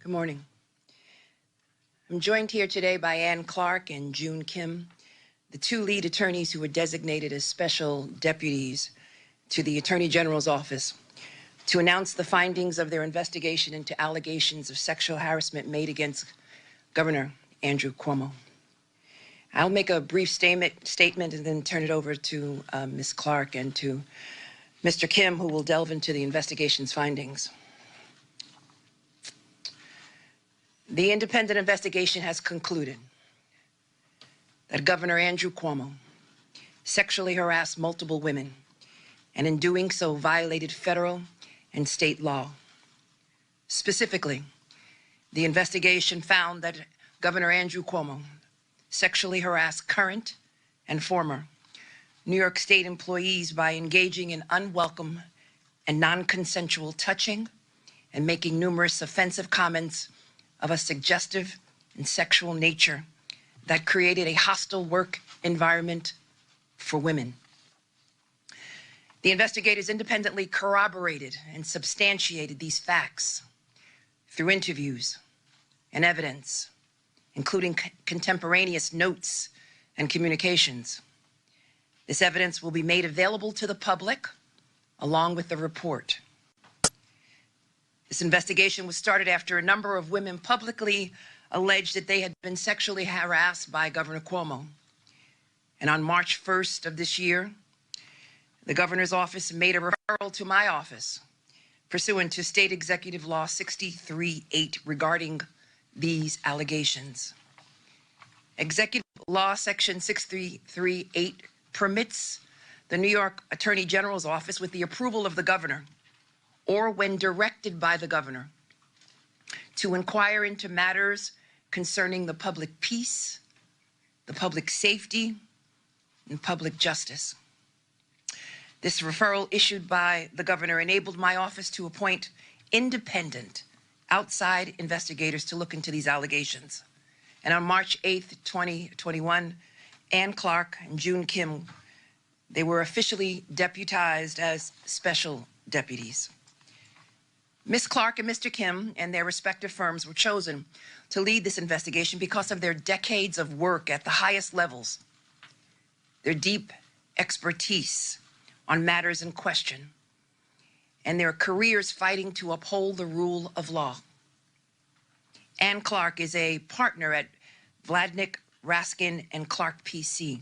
Good morning. I'm joined here today by Ann Clark and June Kim, the two lead attorneys who were designated as special deputies to the Attorney General's office to announce the findings of their investigation into allegations of sexual harassment made against Governor Andrew Cuomo. I'll make a brief statement and then turn it over to Ms. Clark and to Mr. Kim, who will delve into the investigation's findings. The independent investigation has concluded that Governor Andrew Cuomo sexually harassed multiple women and in doing so violated federal and state law. Specifically, the investigation found that Governor Andrew Cuomo sexually harassed current and former New York State employees by engaging in unwelcome and non-consensual touching and making numerous offensive comments of a suggestive and sexual nature that created a hostile work environment for women. The investigators independently corroborated and substantiated these facts through interviews and evidence, including contemporaneous notes and communications. This evidence will be made available to the public along with the report. This investigation was started after a number of women publicly alleged that they had been sexually harassed by Governor Cuomo. And on March 1st of this year, the governor's office made a referral to my office pursuant to State Executive Law 63.8 regarding these allegations. Executive Law Section 63.8 permits the New York Attorney General's office, with the approval of the governor, or when directed by the governor, to inquire into matters concerning the public peace, the public safety, and public justice. This referral issued by the governor enabled my office to appoint independent outside investigators to look into these allegations. And on March 8th, 2021, Ann Clark and June Kim, they were officially deputized as special deputies. Ms. Clark and Mr. Kim and their respective firms were chosen to lead this investigation because of their decades of work at the highest levels, their deep expertise on matters in question, and their careers fighting to uphold the rule of law. Ann Clark is a partner at Vladnick, Raskin & Clark PC,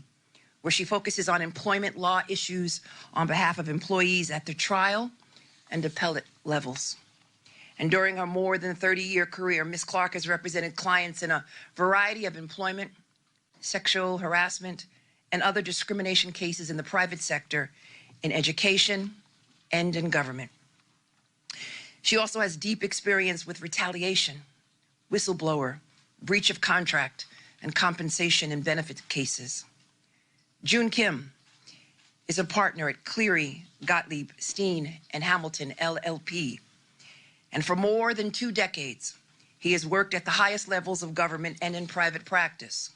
where she focuses on employment law issues on behalf of employees at the trial and appellate levels. And during her more than 30-year career, Ms. Clark has represented clients in a variety of employment, sexual harassment, and other discrimination cases in the private sector, in education, and in government. She also has deep experience with retaliation, whistleblower, breach of contract, and compensation and benefit cases. June Kim is a partner at Cleary, Gottlieb, Steen, and Hamilton, LLP. And for more than 2 decades, he has worked at the highest levels of government and in private practice.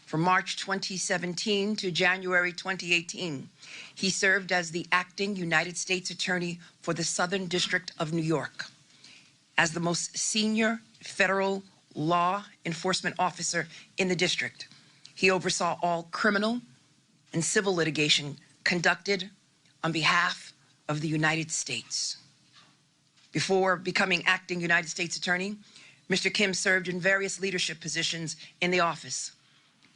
From March 2017 to January 2018, he served as the acting United States Attorney for the Southern District of New York. As the most senior federal law enforcement officer in the district, he oversaw all criminal and civil litigation conducted on behalf of the United States. Before becoming acting United States Attorney, Mr. Kim served in various leadership positions in the office,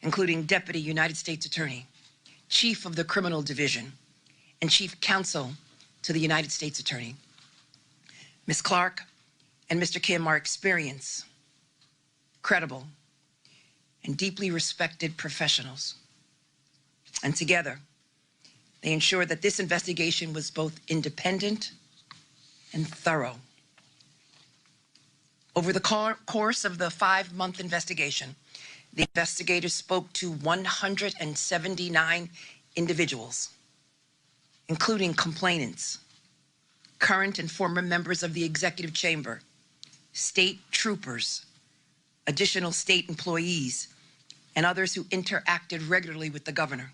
including Deputy United States Attorney, Chief of the Criminal Division, and Chief Counsel to the United States Attorney. Ms. Clark and Mr. Kim are experienced, credible, and deeply respected professionals. And together, they ensured that this investigation was both independent and thorough. Over the course of the 5-month investigation, the investigators spoke to 179 individuals, including complainants, current and former members of the executive chamber, state troopers, additional state employees, and others who interacted regularly with the governor.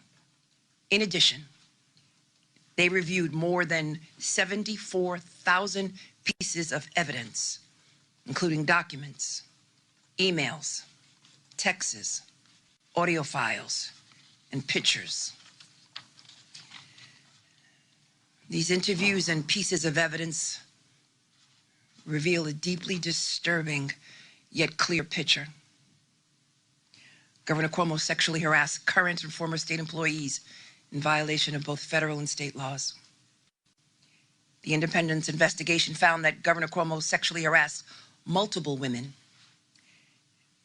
In addition, they reviewed more than 74,000 pieces of evidence, including documents, emails, texts, audio files, and pictures. These interviews and pieces of evidence reveal a deeply disturbing yet clear picture. Governor Cuomo sexually harassed current and former state employees in violation of both federal and state laws. The independent investigation found that Governor Cuomo sexually harassed multiple women,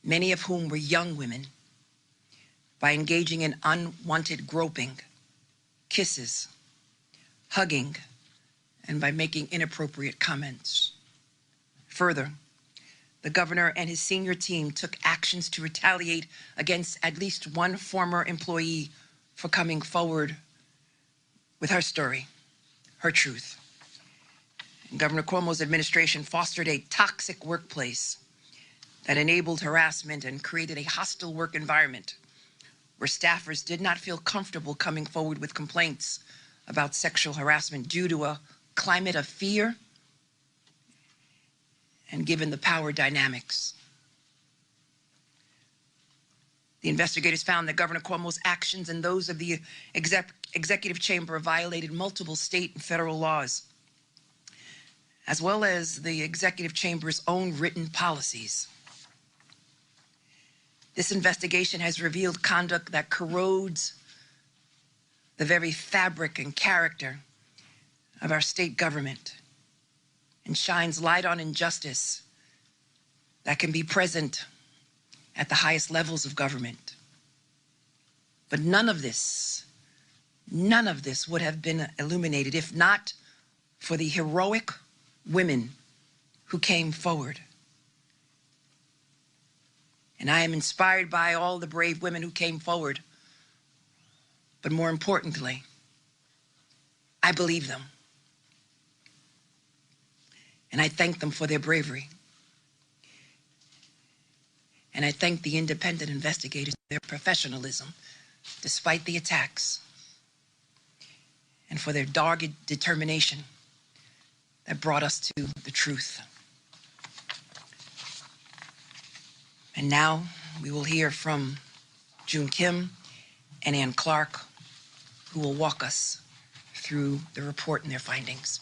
many of whom were young women, by engaging in unwanted groping, kisses, hugging, and by making inappropriate comments. Further, the governor and his senior team took actions to retaliate against at least one former employee for coming forward with her story, her truth. And Governor Cuomo's administration fostered a toxic workplace that enabled harassment and created a hostile work environment where staffers did not feel comfortable coming forward with complaints about sexual harassment due to a climate of fear and given the power dynamics. The investigators found that Governor Cuomo's actions and those of the executive chamber violated multiple state and federal laws, as well as the executive chamber's own written policies. This investigation has revealed conduct that corrodes the very fabric and character of our state government and shines light on injustice that can be present at the highest levels of government. But none of this would have been illuminated if not for the heroic women who came forward. And I am inspired by all the brave women who came forward. But more importantly, I believe them. And I thank them for their bravery. And I thank the independent investigators for their professionalism, despite the attacks, and for their dogged determination that brought us to the truth. And now we will hear from June Kim and Ann Clark, who will walk us through the report and their findings.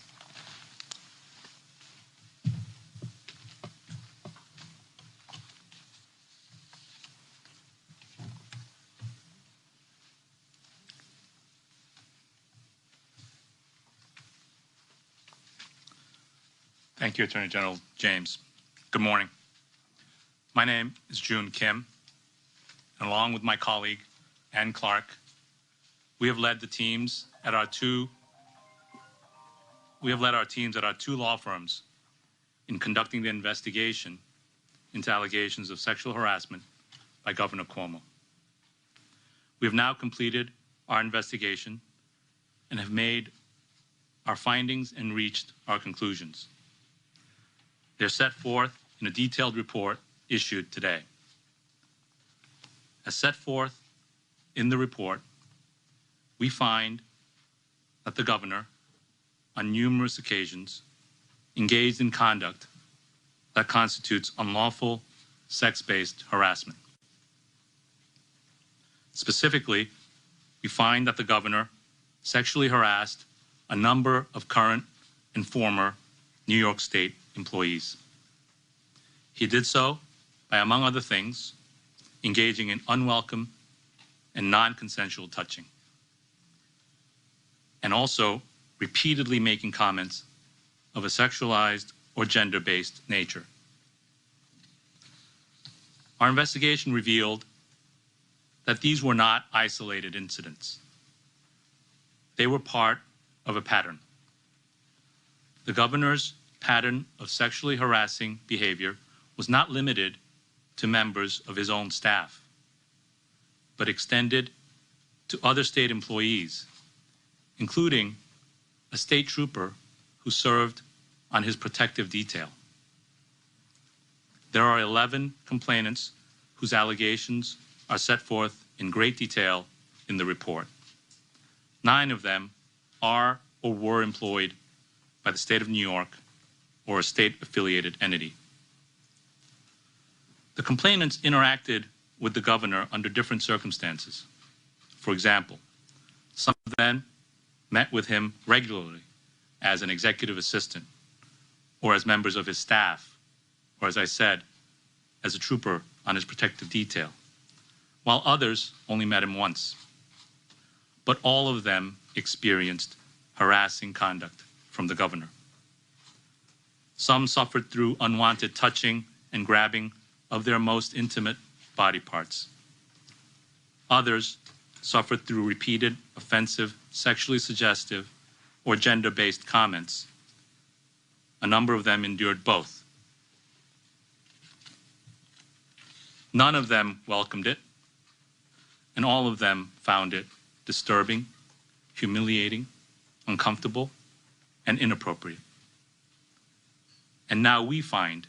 Thank you, Attorney General James. Good morning. My name is June Kim, and along with my colleague, Ann Clark, we have led teams at our two law firms in conducting the investigation into allegations of sexual harassment by Governor Cuomo. We have now completed our investigation and have made our findings and reached our conclusions. They're set forth in a detailed report issued today. As set forth in the report, we find that the governor, on numerous occasions, engaged in conduct that constitutes unlawful sex-based harassment. Specifically, we find that the governor sexually harassed a number of current and former New York State employees. He did so by, among other things, engaging in unwelcome and non-consensual touching, and also repeatedly making comments of a sexualized or gender-based nature. Our investigation revealed that these were not isolated incidents. They were part of a pattern. The governor's pattern of sexually harassing behavior was not limited to members of his own staff, but extended to other state employees, including a state trooper who served on his protective detail. There are 11 complainants whose allegations are set forth in great detail in the report. 9 of them are or were employed by the state of New York or a state-affiliated entity. The complainants interacted with the governor under different circumstances. For example, some of them met with him regularly as an executive assistant or as members of his staff, or as I said, as a trooper on his protective detail, while others only met him once. But all of them experienced harassing conduct from the governor. Some suffered through unwanted touching and grabbing of their most intimate body parts. Others suffered through repeated, offensive, sexually suggestive, or gender-based comments. A number of them endured both. None of them welcomed it, and all of them found it disturbing, humiliating, uncomfortable, and inappropriate. And now we find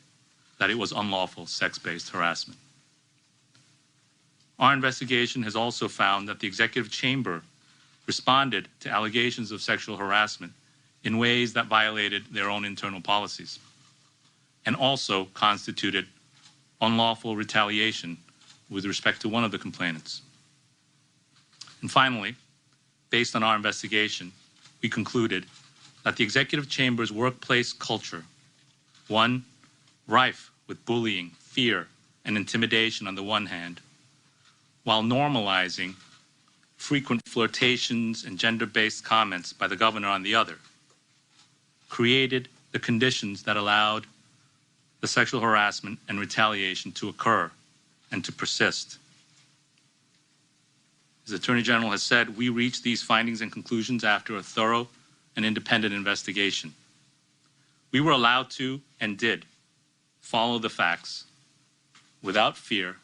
that it was unlawful sex-based harassment. Our investigation has also found that the executive chamber responded to allegations of sexual harassment in ways that violated their own internal policies and also constituted unlawful retaliation with respect to one of the complainants. And finally, based on our investigation, we concluded that the executive chamber's workplace culture, one rife with bullying, fear, and intimidation on the one hand, while normalizing frequent flirtations and gender-based comments by the governor on the other, created the conditions that allowed the sexual harassment and retaliation to occur and to persist. As the Attorney General has said, we reached these findings and conclusions after a thorough and independent investigation. We were allowed to and did follow the facts without fear,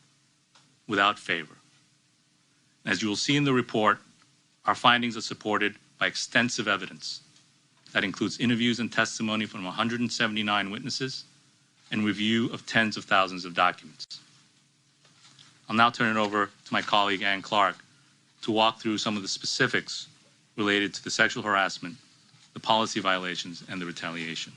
without favor. As you will see in the report, our findings are supported by extensive evidence that includes interviews and testimony from 179 witnesses and review of tens of thousands of documents. I'll now turn it over to my colleague Ann Clark to walk through some of the specifics related to the sexual harassment, the policy violations, and the retaliation.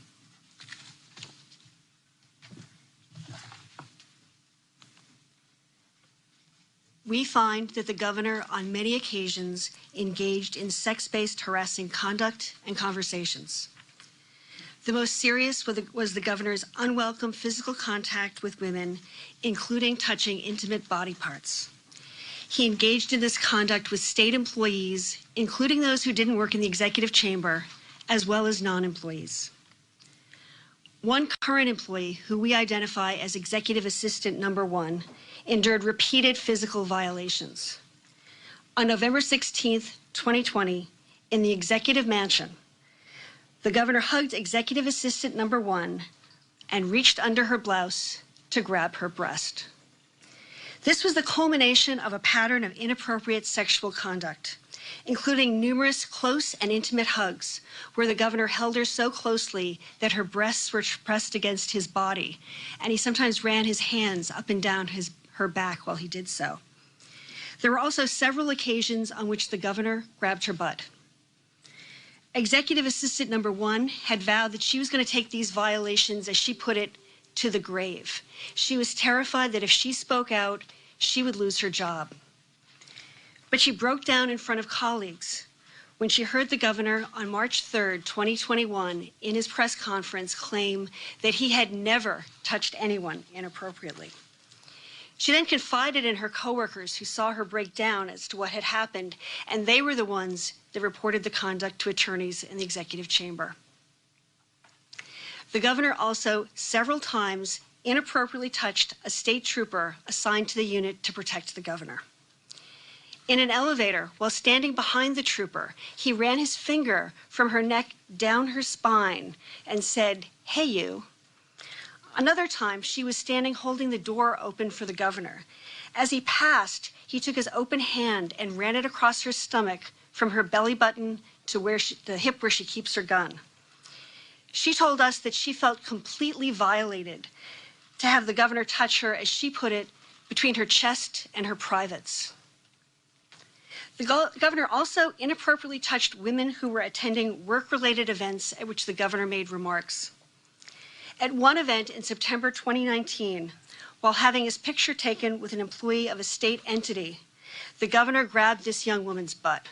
We find that the governor on many occasions engaged in sex-based harassing conduct and conversations. The most serious was the governor's unwelcome physical contact with women, including touching intimate body parts. He engaged in this conduct with state employees, including those who didn't work in the executive chamber, as well as non-employees. One current employee, who we identify as Executive Assistant Number 1, endured repeated physical violations. On November 16, 2020, in the Executive Mansion, the governor hugged Executive Assistant Number 1 and reached under her blouse to grab her breast. This was the culmination of a pattern of inappropriate sexual conduct, including numerous close and intimate hugs, where the governor held her so closely that her breasts were pressed against his body, and he sometimes ran his hands up and down her back while he did so. There were also several occasions on which the governor grabbed her butt. Executive Assistant Number 1 had vowed that she was going to take these violations, as she put it, to the grave. She was terrified that if she spoke out, she would lose her job. But she broke down in front of colleagues when she heard the governor on March 3, 2021, in his press conference claim that he had never touched anyone inappropriately. She then confided in her coworkers who saw her break down as to what had happened, and they were the ones that reported the conduct to attorneys in the executive chamber. The governor also several times inappropriately touched a state trooper assigned to the unit to protect the governor. In an elevator, while standing behind the trooper, he ran his finger from her neck down her spine and said, "Hey, you." Another time, she was standing holding the door open for the governor. As he passed, he took his open hand and ran it across her stomach from her belly button to the hip where she keeps her gun. She told us that she felt completely violated to have the governor touch her, as she put it, between her chest and her privates. The governor also inappropriately touched women who were attending work-related events at which the governor made remarks. At one event in September 2019, while having his picture taken with an employee of a state entity, the governor grabbed this young woman's butt.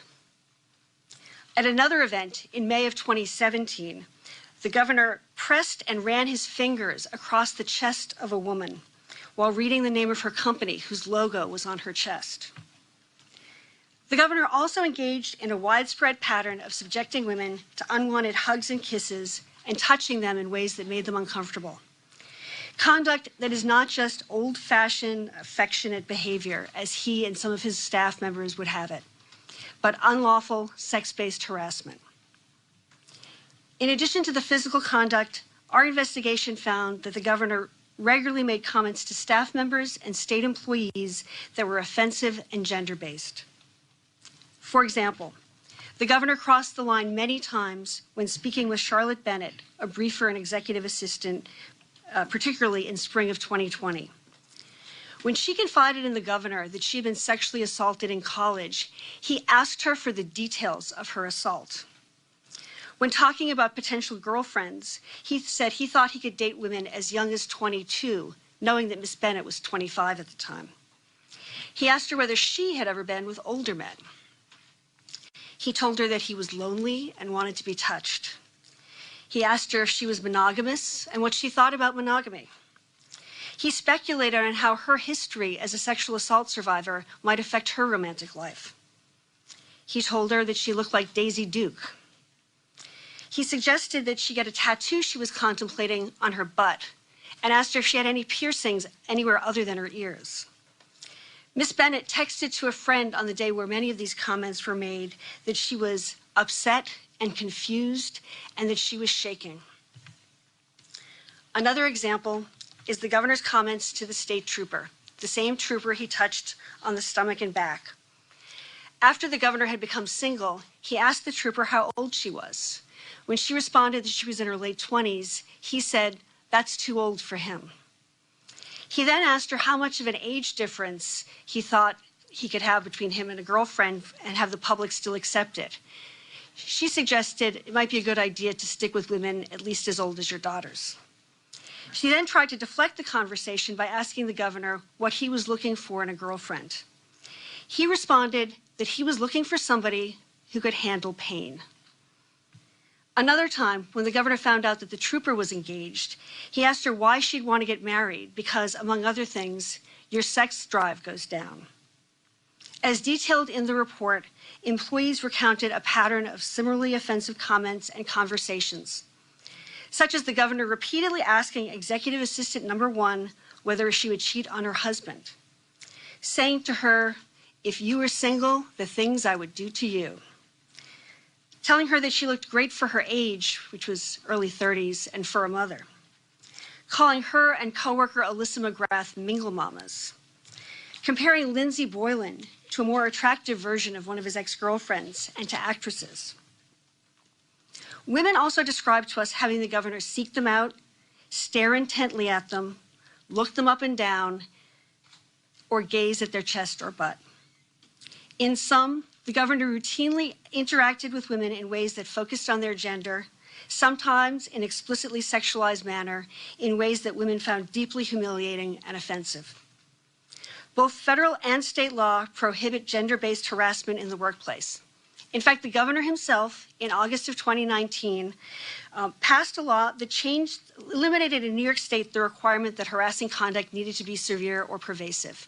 At another event in May of 2017, the governor pressed and ran his fingers across the chest of a woman while reading the name of her company, whose logo was on her chest. The governor also engaged in a widespread pattern of subjecting women to unwanted hugs and kisses and touching them in ways that made them uncomfortable. Conduct that is not just old-fashioned, affectionate behavior, as he and some of his staff members would have it, but unlawful sex-based harassment. In addition to the physical conduct, our investigation found that the governor regularly made comments to staff members and state employees that were offensive and gender-based. For example, the governor crossed the line many times when speaking with Charlotte Bennett, a briefer and executive assistant, particularly in spring of 2020. When she confided in the governor that she had been sexually assaulted in college, he asked her for the details of her assault. When talking about potential girlfriends, he said he thought he could date women as young as 22, knowing that Miss Bennett was 25 at the time. He asked her whether she had ever been with older men. He told her that he was lonely and wanted to be touched. He asked her if she was monogamous and what she thought about monogamy. He speculated on how her history as a sexual assault survivor might affect her romantic life. He told her that she looked like Daisy Duke. He suggested that she get a tattoo she was contemplating on her butt and asked her if she had any piercings anywhere other than her ears. Miss Bennett texted to a friend on the day where many of these comments were made that she was upset and confused and that she was shaking. Another example is the governor's comments to the state trooper, the same trooper he touched on the stomach and back. After the governor had become single, he asked the trooper how old she was. When she responded that she was in her late 20s, he said, "That's too old for him." He then asked her how much of an age difference he thought he could have between him and a girlfriend and have the public still accept it. She suggested it might be a good idea to stick with women at least as old as your daughters. She then tried to deflect the conversation by asking the governor what he was looking for in a girlfriend. He responded that he was looking for somebody who could handle pain. Another time, when the governor found out that the trooper was engaged, he asked her why she'd want to get married because, among other things, your sex drive goes down. As detailed in the report, employees recounted a pattern of similarly offensive comments and conversations, such as the governor repeatedly asking Executive Assistant Number 1 whether she would cheat on her husband, saying to her, "If you were single, the things I would do to you," telling her that she looked great for her age, which was early 30s, and for a mother, calling her and coworker Alyssa McGrath mingle mamas, comparing Lindsay Boylan to a more attractive version of one of his ex-girlfriends and to actresses. Women also described to us having the governor seek them out, stare intently at them, look them up and down, or gaze at their chest or butt. In sum, the governor routinely interacted with women in ways that focused on their gender, sometimes in explicitly sexualized manner, in ways that women found deeply humiliating and offensive. Both federal and state law prohibit gender-based harassment in the workplace. In fact, the governor himself, in August of 2019, passed a law that eliminated in New York State the requirement that harassing conduct needed to be severe or pervasive.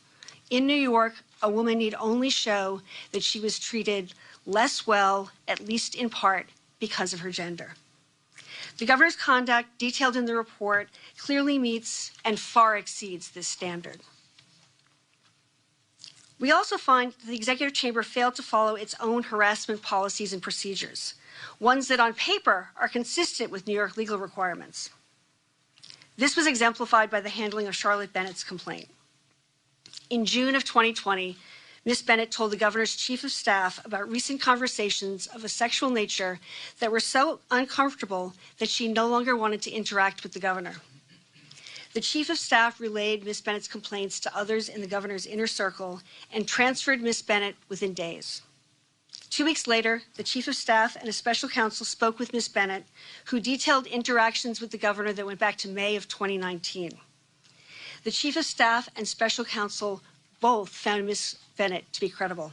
In New York, a woman need only show that she was treated less well, at least in part, because of her gender. The governor's conduct, detailed in the report, clearly meets and far exceeds this standard. We also find that the executive chamber failed to follow its own harassment policies and procedures, ones that on paper are consistent with New York legal requirements. This was exemplified by the handling of Charlotte Bennett's complaint. In June of 2020, Ms. Bennett told the governor's chief of staff about recent conversations of a sexual nature that were so uncomfortable that she no longer wanted to interact with the governor. The chief of staff relayed Ms. Bennett's complaints to others in the governor's inner circle and transferred Ms. Bennett within days. 2 weeks later, the Chief of Staff and a special counsel spoke with Ms. Bennett, who detailed interactions with the governor that went back to May of 2019. The Chief of Staff and special counsel both found Ms. Bennett to be credible.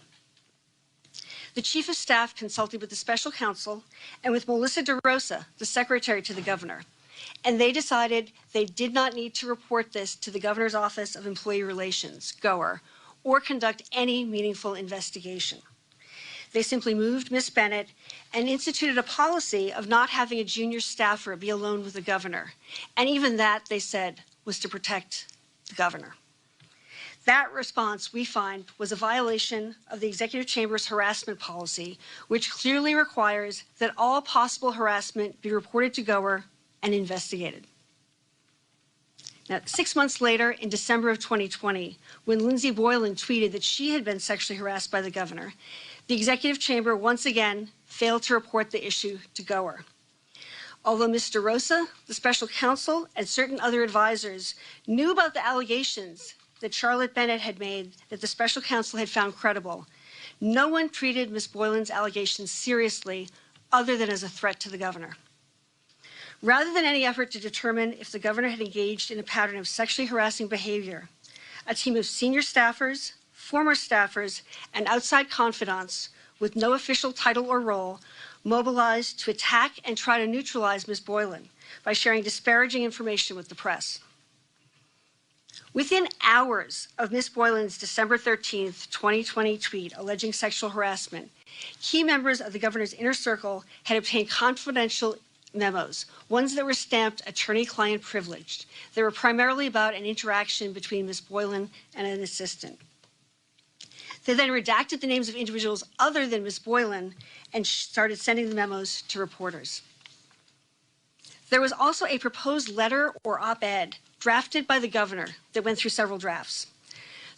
The Chief of Staff consulted with the special counsel and with Melissa DeRosa, the secretary to the governor, and they decided they did not need to report this to the Governor's Office of Employee Relations, GOER, or conduct any meaningful investigation. They simply moved Ms. Bennett and instituted a policy of not having a junior staffer be alone with the governor. And even that, they said, was to protect the governor. That response, we find, was a violation of the Executive Chamber's harassment policy, which clearly requires that all possible harassment be reported to GOER and investigated. Now, 6 months later, in December of 2020, when Lindsay Boylan tweeted that she had been sexually harassed by the governor, the Executive Chamber once again failed to report the issue to GOER. Although Ms. DeRosa, the special counsel, and certain other advisors knew about the allegations that Charlotte Bennett had made that the special counsel had found credible, no one treated Ms. Boylan's allegations seriously other than as a threat to the governor. Rather than any effort to determine if the governor had engaged in a pattern of sexually harassing behavior, a team of senior staffers, former staffers, and outside confidants with no official title or role mobilized to attack and try to neutralize Ms. Boylan by sharing disparaging information with the press. Within hours of Ms. Boylan's December 13th, 2020 tweet alleging sexual harassment, key members of the governor's inner circle had obtained confidential memos, ones that were stamped attorney-client privileged. They were primarily about an interaction between Ms. Boylan and an assistant. They then redacted the names of individuals other than Ms. Boylan and started sending the memos to reporters. There was also a proposed letter or op-ed drafted by the governor that went through several drafts.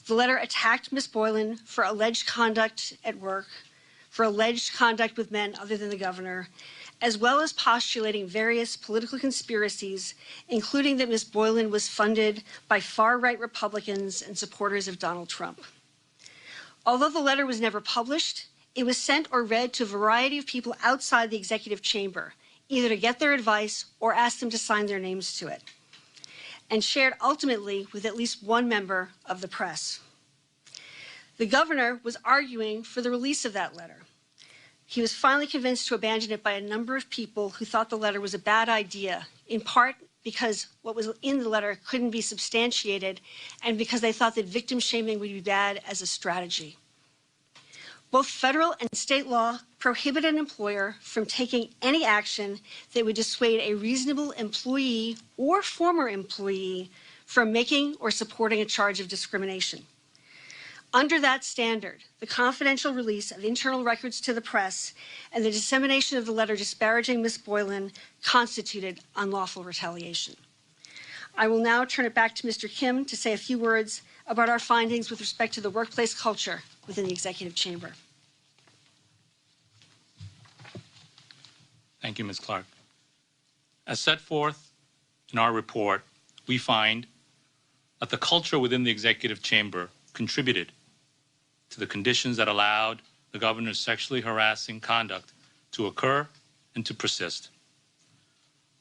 The letter attacked Ms. Boylan for alleged conduct at work, for alleged conduct with men other than the governor, as well as postulating various political conspiracies, including that Ms. Boylan was funded by far-right Republicans and supporters of Donald Trump. Although the letter was never published, it was sent or read to a variety of people outside the executive chamber, either to get their advice or ask them to sign their names to it, and shared ultimately with at least one member of the press. The governor was arguing for the release of that letter. He was finally convinced to abandon it by a number of people who thought the letter was a bad idea, in part because what was in the letter couldn't be substantiated and because they thought that victim shaming would be bad as a strategy. Both federal and state law prohibit an employer from taking any action that would dissuade a reasonable employee or former employee from making or supporting a charge of discrimination. Under that standard, the confidential release of internal records to the press and the dissemination of the letter disparaging Ms. Boylan constituted unlawful retaliation. I will now turn it back to Mr. Kim to say a few words about our findings with respect to the workplace culture within the executive chamber. Thank you, Ms. Clark. As set forth in our report, we find that the culture within the executive chamber contributed to the conditions that allowed the governor's sexually harassing conduct to occur and to persist.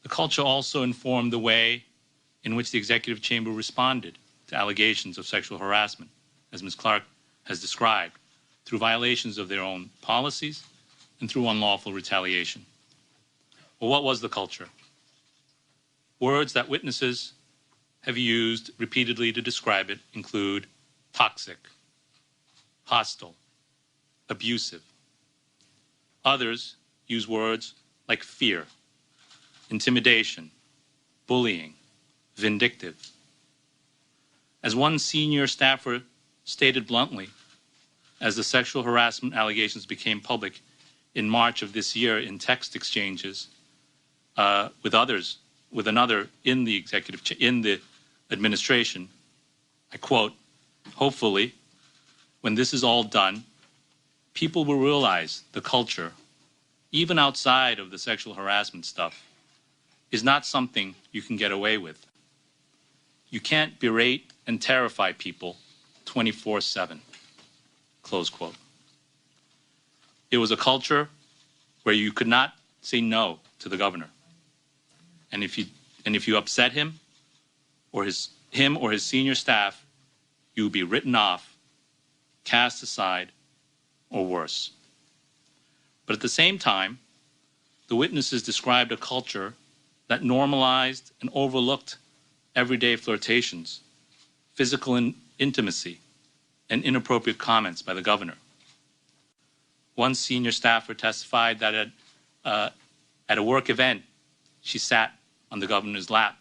The culture also informed the way in which the executive chamber responded to allegations of sexual harassment, as Ms. Clark has described, through violations of their own policies and through unlawful retaliation. Well, what was the culture? Words that witnesses have used repeatedly to describe it include toxic, hostile, abusive. Others use words like fear, intimidation, bullying, vindictive. As one senior staffer stated bluntly, as the sexual harassment allegations became public in March of this year in text exchanges with another in the administration, I quote, "Hopefully, when this is all done, people will realize the culture, even outside of the sexual harassment stuff, is not something you can get away with. You can't berate and terrify people 24/7, close quote. It was a culture where you could not say no to the governor. And if you upset him or his senior staff, you would be written off, cast aside, or worse. But at the same time, the witnesses described a culture that normalized and overlooked everyday flirtations, physical intimacy, and inappropriate comments by the governor. One senior staffer testified that at a work event, she sat on the governor's lap.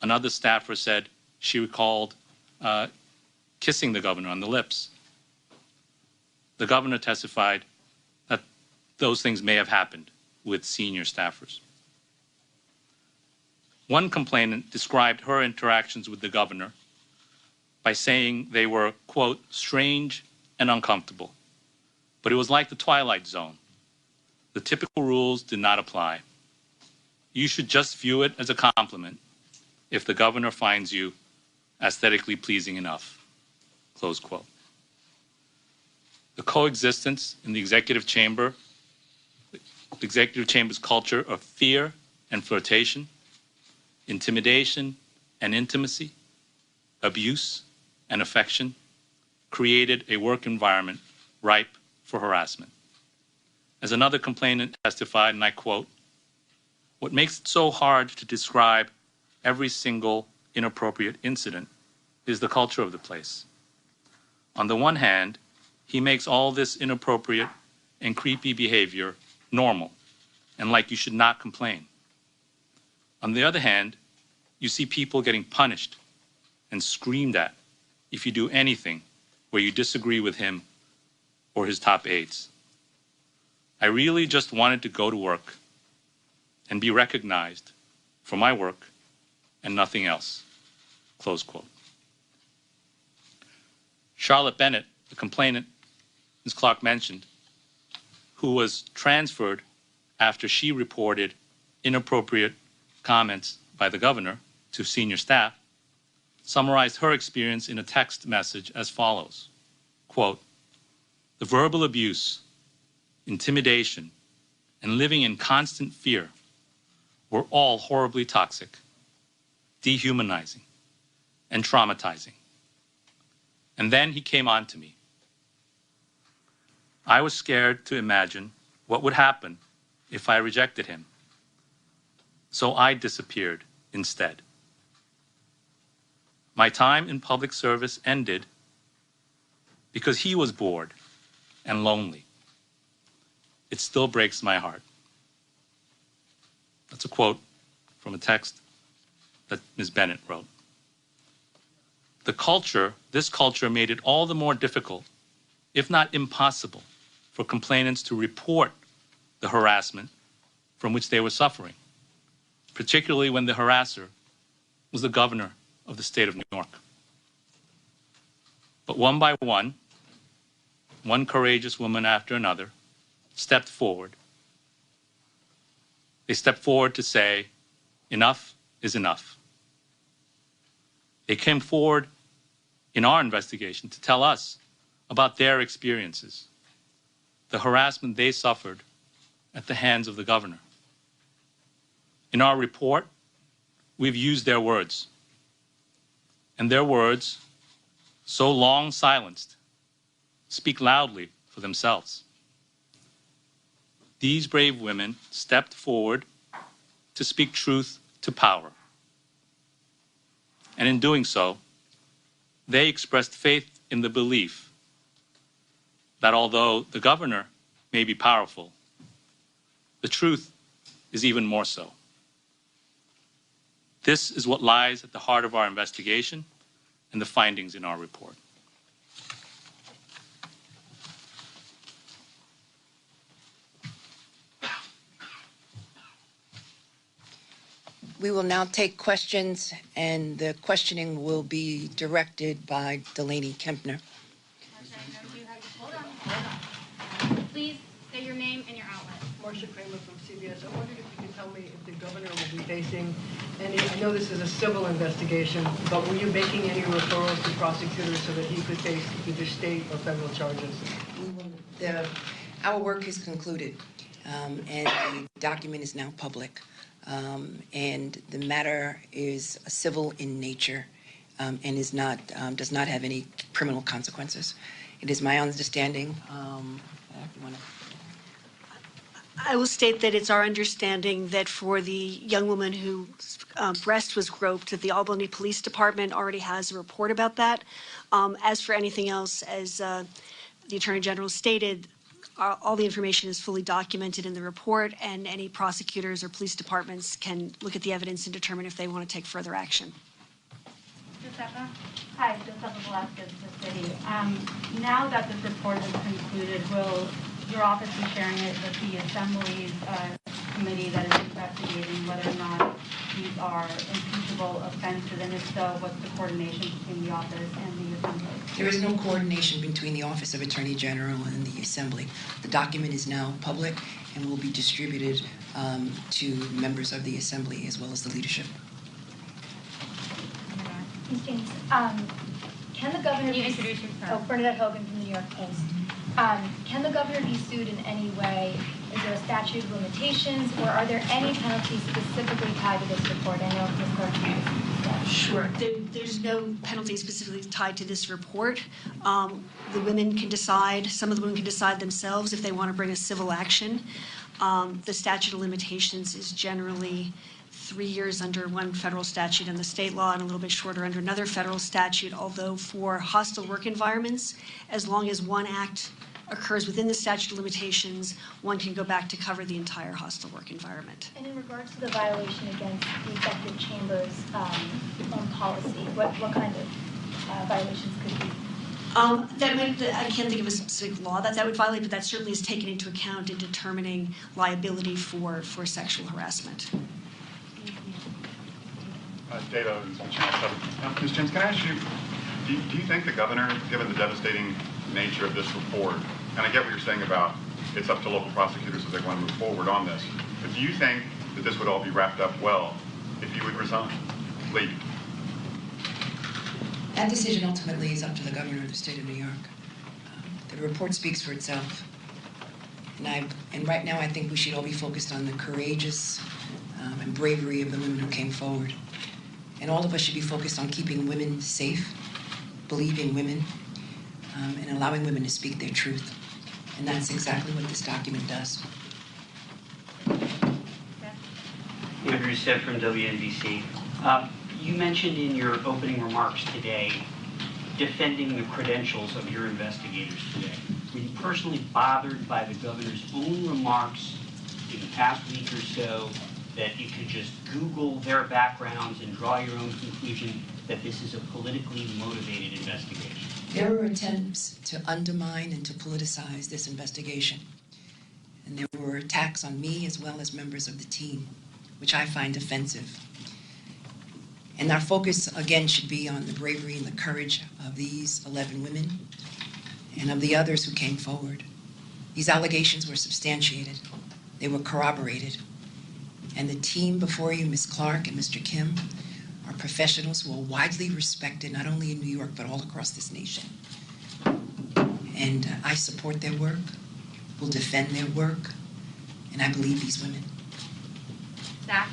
Another staffer said she recalled kissing the governor on the lips. The governor testified that those things may have happened with senior staffers. One complainant described her interactions with the governor by saying they were, quote, strange and uncomfortable. But it was like the Twilight Zone. The typical rules did not apply. You should just view it as a compliment if the governor finds you aesthetically pleasing enough, close quote. The coexistence in the executive chamber's culture of fear and flirtation, intimidation and intimacy, abuse and affection, created a work environment ripe for harassment. As another complainant testified, and I quote, "What makes it so hard to describe every single inappropriate incident is the culture of the place. On the one hand, he makes all this inappropriate and creepy behavior normal and like you should not complain. On the other hand, you see people getting punished and screamed at if you do anything where you disagree with him or his top aides. I really just wanted to go to work and be recognized for my work and nothing else," close quote. Charlotte Bennett, the complainant Ms. Clark mentioned, who was transferred after she reported inappropriate comments by the governor to senior staff, summarized her experience in a text message as follows, quote, "The verbal abuse, intimidation, and living in constant fear were all horribly toxic, dehumanizing, and traumatizing. And then he came on to me. I was scared to imagine what would happen if I rejected him. So I disappeared instead. My time in public service ended because he was bored and lonely. It still breaks my heart." That's a quote from a text that Ms. Bennett wrote. This culture made it all the more difficult, if not impossible, for complainants to report the harassment from which they were suffering, particularly when the harasser was the governor of the state of New York. But one by one courageous woman after another stepped forward. They stepped forward to say, enough is enough. They came forward in our investigation to tell us about their experiences, the harassment they suffered at the hands of the governor. In our report, we've used their words, and their words, so long silenced, speak loudly for themselves. These brave women stepped forward to speak truth to power. And in doing so, they expressed faith in the belief that although the governor may be powerful, the truth is even more so. This is what lies at the heart of our investigation and the findings in our report. We will now take questions, and the questioning will be directed by Delaney Kempner. Hold on. Please say your name and your outlet. Marcia Kramer from CBS. I wondered if you could tell me if the governor will be facing any, I know this is a civil investigation, but were you making any referrals to prosecutors so that he could face either state or federal charges? Our work has concluded, and the document is now public. And the matter is civil in nature and is not, does not have any criminal consequences. It is my understanding. I will state that it's our understanding that for the young woman whose breast was groped, that the Albany Police Department already has a report about that. As for anything else, as the Attorney General stated, all the information is fully documented in the report, and any prosecutors or police departments can look at the evidence and determine if they want to take further action. Josefa? Hi, Josefa Velasquez, the city. Now that this report is concluded, will your office be sharing it with the Assembly's committee that is investigating whether or not these are impeachable offenses, and if so, what's the coordination between the office and the Assembly? There is no coordination between the Office of Attorney General and the Assembly. The document is now public and will be distributed to members of the Assembly as well as the leadership. Ms. James, can the governor Can you be... introduce yourself? Oh, Bernadette Hogan from the New York Post. Can the governor be sued in any way? Is there a statute of limitations, or are there any penalties specifically tied to this report? I know Ms. Clark. Sure. There's no penalty specifically tied to this report. The women can decide, some of the women can decide themselves if they want to bring a civil action. The statute of limitations is generally 3 years under one federal statute and the state law, and a little bit shorter under another federal statute, although for hostile work environments, as long as one act occurs within the statute of limitations, one can go back to cover the entire hostile work environment. And in regards to the violation against the executive chamber's own policy, what kind of violations could be? I can't think of a specific law that would violate, but that certainly is taken into account in determining liability for sexual harassment. Dave Owens from Channel 7. Ms. James, can I ask you, do you think the governor, given the devastating nature of this report, and I get what you're saying about it's up to local prosecutors if they want to move forward on this, but do you think that this would all be wrapped up well if you would resign, leave? That decision ultimately is up to the governor of the state of New York. The report speaks for itself. And right now I think we should all be focused on the courageous and bravery of the women who came forward. And all of us should be focused on keeping women safe, believing women, and allowing women to speak their truth. And that's exactly what this document does. Andrew Seb from WNBC. You mentioned in your opening remarks today defending the credentials of your investigators today. Were you personally bothered by the governor's own remarks in the past week or so that you could just Google their backgrounds and draw your own conclusion that this is a politically motivated investigation? There were attempts to undermine and to politicize this investigation. And there were attacks on me as well as members of the team, which I find offensive. And our focus, again, should be on the bravery and the courage of these 11 women and of the others who came forward. These allegations were substantiated. They were corroborated. And the team before you, Ms. Clark and Mr. Kim, are professionals who are widely respected, not only in New York, but all across this nation. And I support their work, will defend their work, and I believe these women. Zach?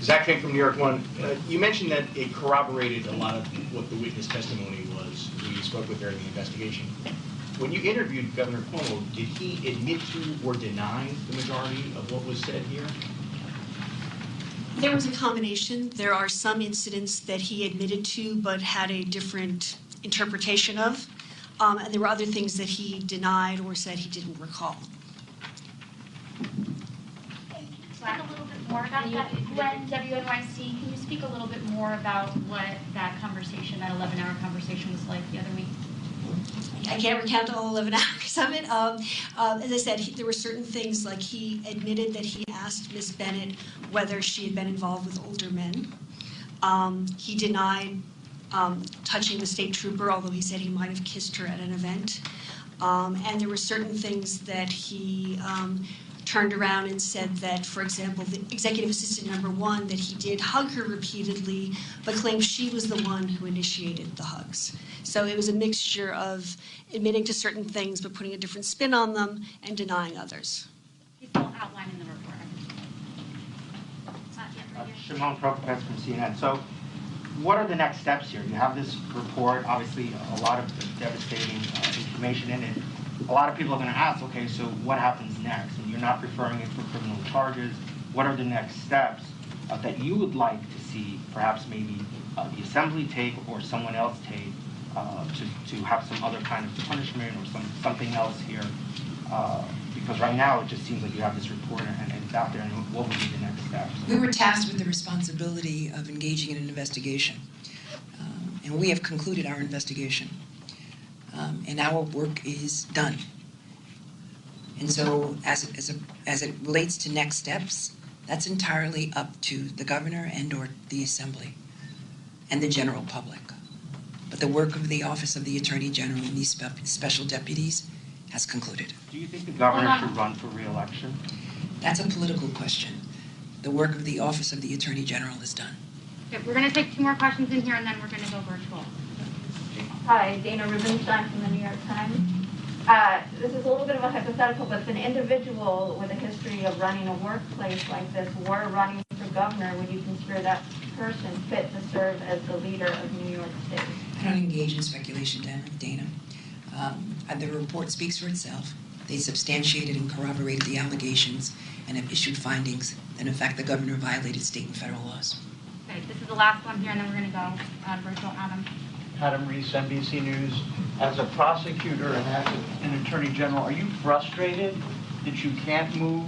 Zach Fink from New York One. You mentioned that it corroborated a lot of what the witness testimony was who you spoke with during the investigation. When you interviewed Governor Cuomo, did he admit to or deny the majority of what was said here? There was a combination. There are some incidents that he admitted to but had a different interpretation of. And there were other things that he denied or said he didn't recall. Speak a little bit more about that. When WNYC, can you speak a little bit more about what that conversation, that 11-hour conversation was like the other week? I can't recount all 11 hours of it. As I said, there were certain things like he admitted that he asked Ms. Bennett whether she had been involved with older men. He denied touching the state trooper, although he said he might have kissed her at an event. And there were certain things that he turned around and said that, for example, the executive assistant number 1, that he did hug her repeatedly, but claimed she was the one who initiated the hugs. So it was a mixture of admitting to certain things, but putting a different spin on them and denying others. It's all outlined in the report. Shimon Prokopetz from CNN. So what are the next steps here? You have this report, obviously a lot of devastating information in it. A lot of people are going to ask, okay, so what happens next? And you're not referring it for criminal charges. What are the next steps that you would like to see, perhaps maybe the assembly take or someone else take to have some other kind of punishment or something else here? Because right now it just seems like you have this report and it's out there, and what would be the next steps? We were tasked with the responsibility of engaging in an investigation, and we have concluded our investigation, and our work is done. And so as it relates to next steps, that's entirely up to the governor and or the assembly and the general public. But the work of the Office of the Attorney General and these special deputies has concluded. Do you think the governor should run for re-election? That's a political question. The work of the Office of the Attorney General is done. Okay, we're going to take 2 more questions in here, and then we're going to go virtual. Hi, Dana Rubenstein from the New York Times. This is a little bit of a hypothetical, but if an individual with a history of running a workplace like this were running for governor, would you consider that person fit to serve as the leader of New York State? I don't engage in speculation, Dana. The report speaks for itself. They substantiated and corroborated the allegations and have issued findings that, in fact, the governor violated state and federal laws. Okay, this is the last one here, and then we're going to go virtual. Adam Reese, NBC News. As a prosecutor and as an attorney general, are you frustrated that you can't move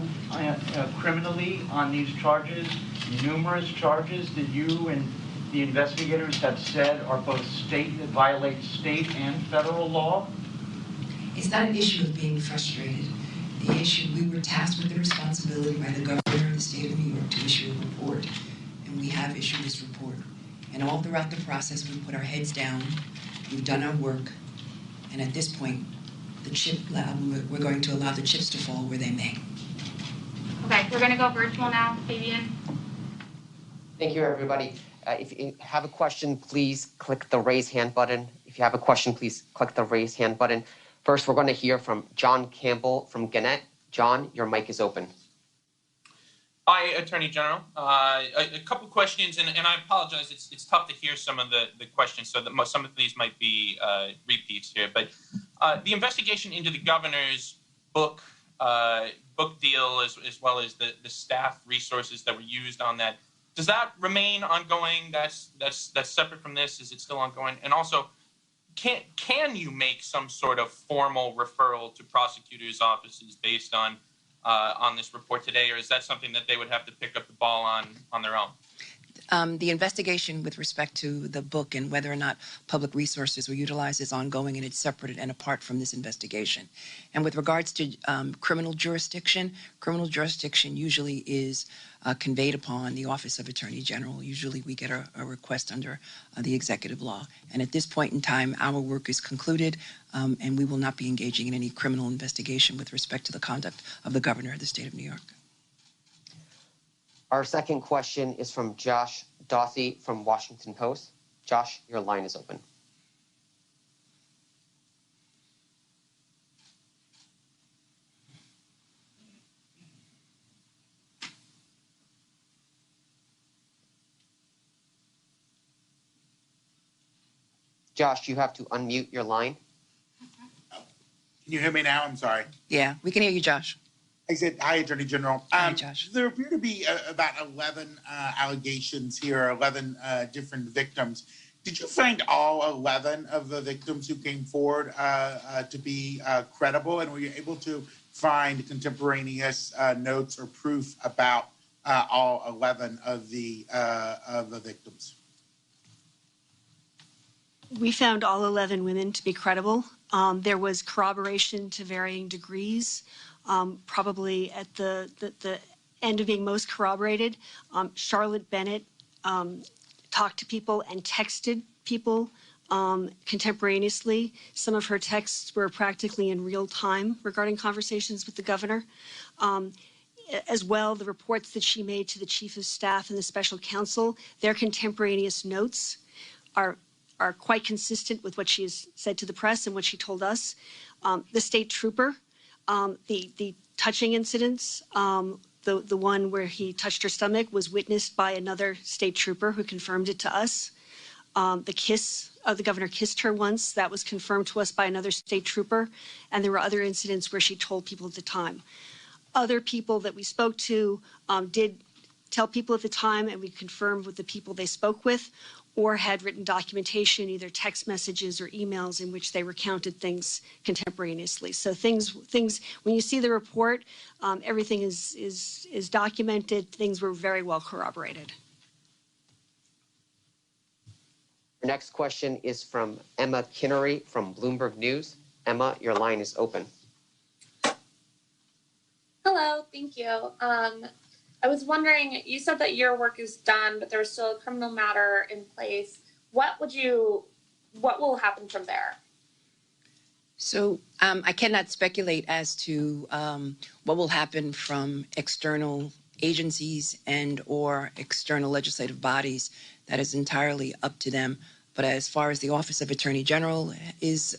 criminally on these charges, numerous charges that you and the investigators have said are both that violate state and federal law? It's not an issue of being frustrated. The issue, we were tasked with the responsibility by the governor of the state of New York to issue a report, and we have issued this report. And all throughout the process, we put our heads down, we've done our work, and at this point, we're going to allow the chips to fall where they may. Okay, we're going to go virtual now. Fabian? Thank you, everybody. If you have a question, please click the raise hand button. If you have a question, please click the raise hand button. First, we're going to hear from John Campbell from Gannett. John, your mic is open. Hi, Attorney General. A couple questions, and I apologize. It's tough to hear some of the questions, so that some of these might be repeats here. But the investigation into the governor's book deal, as well as the staff resources that were used on that, does that remain ongoing? That's separate from this. Is it still ongoing? And also, can you make some sort of formal referral to prosecutors' offices based on this report today, or is that something that they would have to pick up the ball on their own? The investigation with respect to the book and whether or not public resources were utilized is ongoing, and it's separate and apart from this investigation. And with regards to criminal jurisdiction usually is conveyed upon the Office of Attorney General. Usually we get a request under the executive law. And at this point in time, our work is concluded, and we will not be engaging in any criminal investigation with respect to the conduct of the governor of the state of New York. Our second question is from Josh Dothy from Washington Post. Josh, your line is open. Josh, you have to unmute your line. Can you hear me now? I'm sorry. Yeah, we can hear you, Josh. I said, hi, Attorney General. Hi, Josh. There appear to be about 11 allegations here, 11 different victims. Did you find all 11 of the victims who came forward to be credible, and were you able to find contemporaneous notes or proof about all 11 of the victims? We found all 11 women to be credible. There was corroboration to varying degrees. Probably at the end of being most corroborated, Charlotte Bennett talked to people and texted people contemporaneously. Some of her texts were practically in real time regarding conversations with the governor. as well, the reports that she made to the Chief of Staff and the Special Counsel, their contemporaneous notes are quite consistent with what she has said to the press and what she told us. The state trooper, the touching incidents, the one where he touched her stomach was witnessed by another state trooper who confirmed it to us. The kiss, the governor kissed her once, that was confirmed to us by another state trooper. And there were other incidents where she told people at the time. Other people that we spoke to did tell people at the time, and we confirmed with the people they spoke with, or had written documentation, either text messages or emails, in which they recounted things contemporaneously. So things when you see the report, everything is documented. Things were very well corroborated. Our next question is from Emma Kinnery from Bloomberg News. Emma, your line is open. Hello, thank you. I was wondering, you said that your work is done, but there's still a criminal matter in place. What will happen from there? So I cannot speculate as to what will happen from external agencies and or external legislative bodies. That is entirely up to them. But as far as the Office of Attorney General is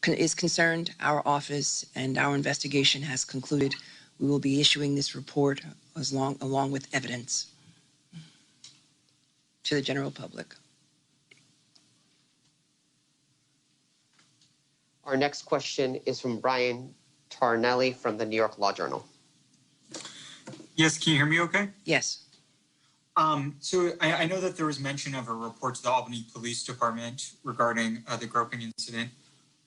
concerned, our office and our investigation has concluded. We will be issuing this report along with evidence to the general public. Our next question is from Brian Tarnelli from the New York Law Journal. Yes, can you hear me okay? Yes. So I know that there was mention of a report to the Albany Police Department regarding the groping incident.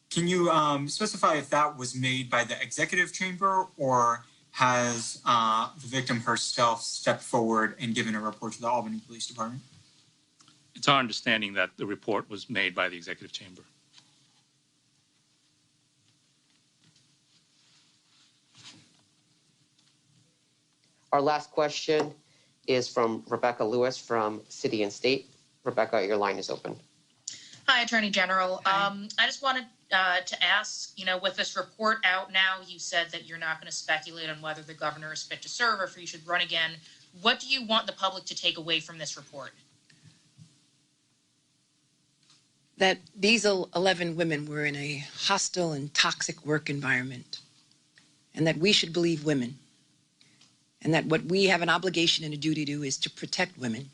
Can you specify if that was made by the executive chamber, or has the victim herself stepped forward and given a report to the Albany Police Department? It's our understanding that the report was made by the executive chamber. Our last question is from Rebecca Lewis from City and State. Rebecca, your line is open. Hi, Attorney General. I just wanted to ask, with this report out now, you said that you're not going to speculate on whether the governor is fit to serve or if he should run again. What do you want the public to take away from this report? That these 11 women were in a hostile and toxic work environment, and that we should believe women, and that what we have an obligation and a duty to do is to protect women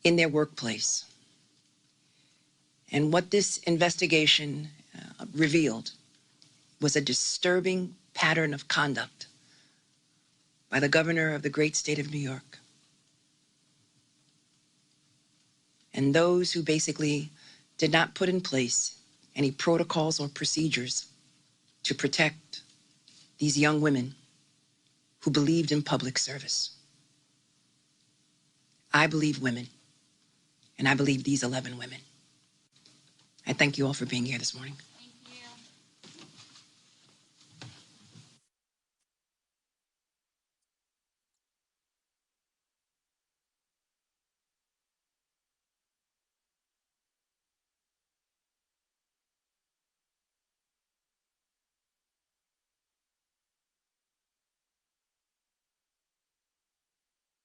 in their workplace. And what this investigation revealed was a disturbing pattern of conduct by the governor of the great state of New York. And those who basically did not put in place any protocols or procedures to protect these young women who believed in public service. I believe women, and I believe these 11 women. I thank you all for being here this morning.